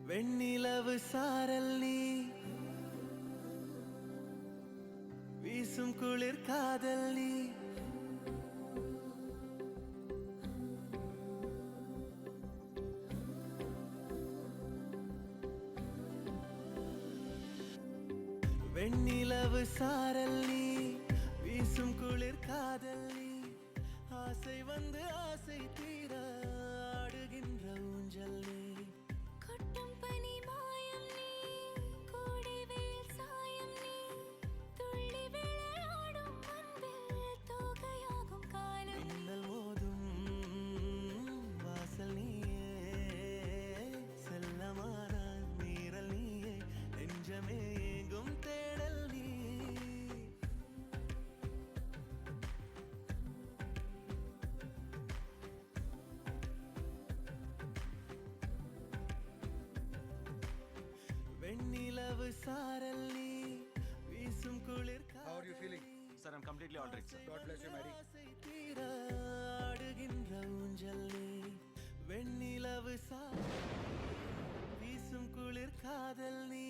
வெண்ணிலவு சாரல் நீ வீசும் குளிர் காதல் நீ வெண்ணிலவு சாரல் நீ வீசும் குளிர் காதல் நீ ஆசை வந்து ஆசை தீர ஆடுகின்ற ஊஞ்சல் நீ கொட்டும் பனி மாயம் நீ கோடை வெயில் சாயம் நீ துள்ளி விளையாடும் அன்பில் தோகையாகும் காலம் மின்னல் மோதும் வாசல் நீயே செல்லமான மீறல் நீயே நெஞ்சமே எங்கும் தேடல் நீ வெண்ணிலவு சாரல் நீ வீசும் குளிர் How are you feeling? Sir, I'm completely all right, sir. God bless you, Mary. ஆசை தீர ஆடுகின்ற ஊஞ்சல் நீ வெண்ணிலவு சாரல் வீசும் குளிர் காதல் நீ